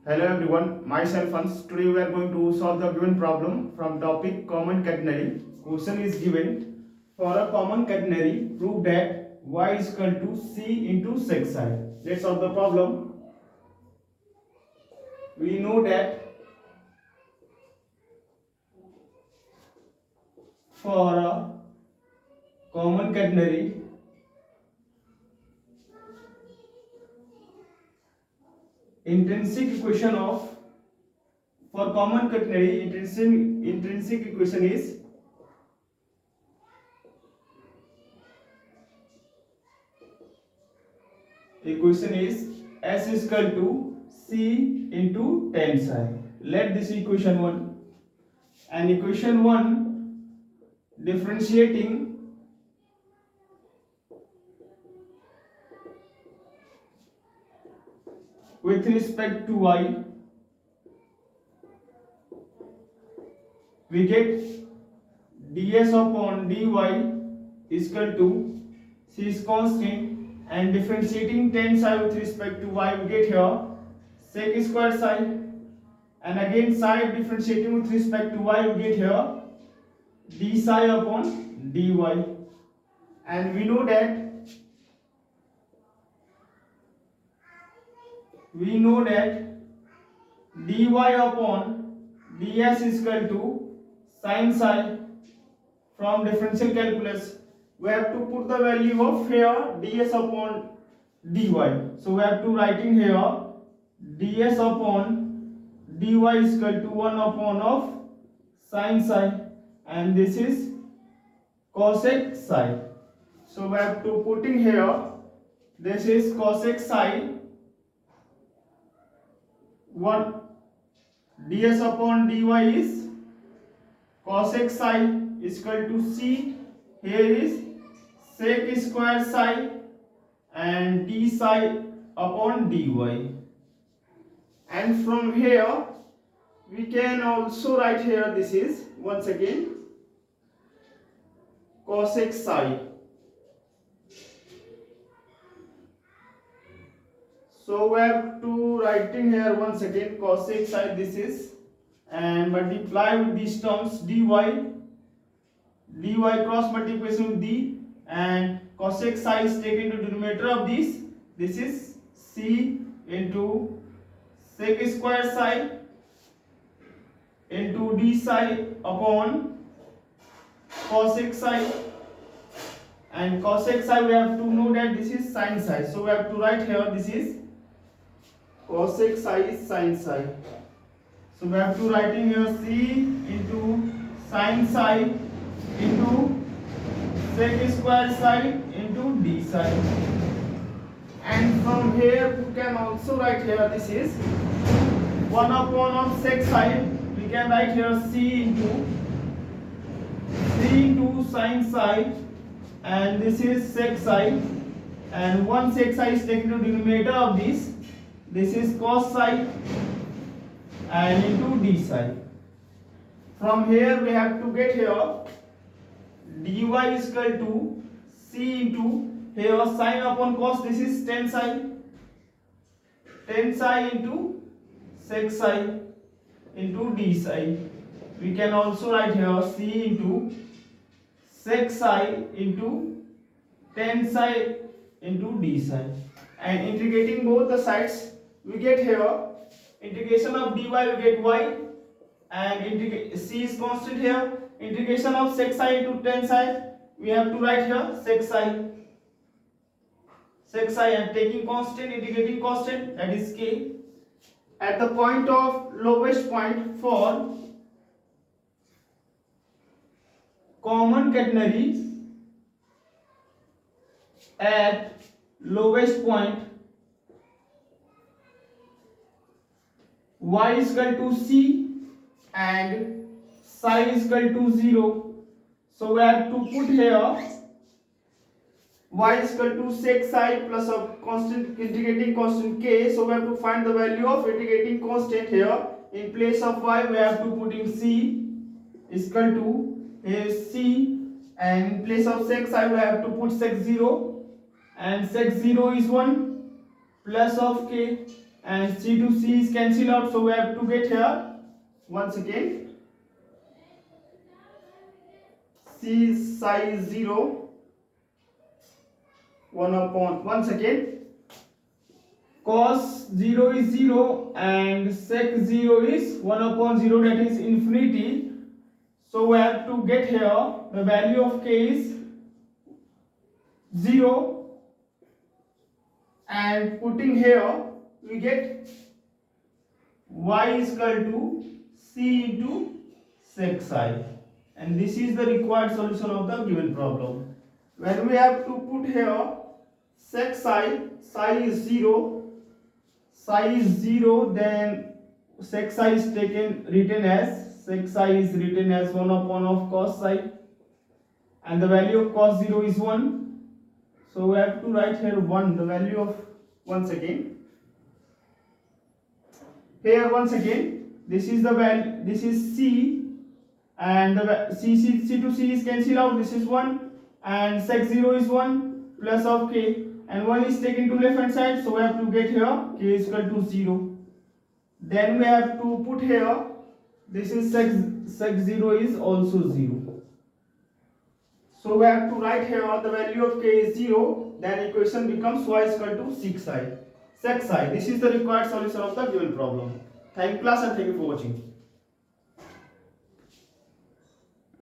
Hello everyone, myself Hans. Today we are going to solve the given problem from topic common catenary. Question is given for a common catenary. Prove that y is equal to c into sec psi. Let's solve the problem. We know that for a common catenary, intrinsic equation of for common catenary intrinsic equation is s is equal to c into tan psi. Let this equation 1 and equation 1 differentiating with respect to y, we get ds upon dy is equal to c is constant, and differentiating tan psi with respect to y, we get here sec square psi, and again psi differentiating with respect to y, we get here d psi upon dy, and we know that dy upon ds is equal to sin psi. From differential calculus we have to put the value of here ds upon dy, so we have to writing here ds upon dy is equal to 1 upon of sin psi, and this is cosec psi. So we have to putting here this is cosec psi, what ds upon dy is cosec psi is equal to c, here is sec square psi and d psi upon dy, and from here we can also write here this is once again cosec psi. So we have to writing here once again cosec psi, this is, and multiply with these terms dy cross multiplication with d, and cosec psi is taken to the denominator of this is c into sec square psi into d psi upon cosec psi, and cosec psi we have to know that this is sin psi, so we have to write here this is cosec psi is sin psi, so we have to writing here c into sin psi into sec square psi into d psi, and from here we can also write here this is 1 upon of sec psi, we can write here c into sin psi, and this is sec psi, and one sec psi is taken to denominator of this is cos psi and into d psi. From here we have to get here dy is equal to c into here sin upon cos, this is tan psi into sec psi into d psi. We can also write here c into sec psi into tan psi into d psi, and integrating both the sides we get here integration of dy we get y, and c is constant here, integration of sec psi into tan psi we have to write here sec psi, and taking constant integrating constant, that is k. At the point of lowest point for common catenaries, at lowest point y is equal to c and psi is equal to 0, so we have to put here y is equal to sec psi plus a constant integrating constant k, so we have to find the value of integrating constant here. In place of y we have to put in c is equal to here c, and in place of sec psi we have to put sec 0, and sec 0 is 1 plus of k, and c to c is cancelled out, so we have to get here once again c psi is 0 1 upon, once again cos 0 is 0 and sec 0 is 1 upon 0, that is infinity. So we have to get here the value of k is 0 and putting here we get y is equal to c into sec psi, and this is the required solution of the given problem. When we have to put here sec psi, psi is 0, then sec psi is written as sec psi is written as 1 upon of cos psi, and the value of cos 0 is 1, so we have to write here 1, the value of, once again here once again this is the value, this is c, and the c to c is cancelled out, this is 1 and sec 0 is 1 plus of k, and 1 is taken to left hand side, so we have to get here k is equal to 0. Then we have to put here, this is sec 0 is also 0, so we have to write here the value of k is 0, then equation becomes y is equal to sec psi. This is the required solution of the given problem. Thank you class and thank you for watching.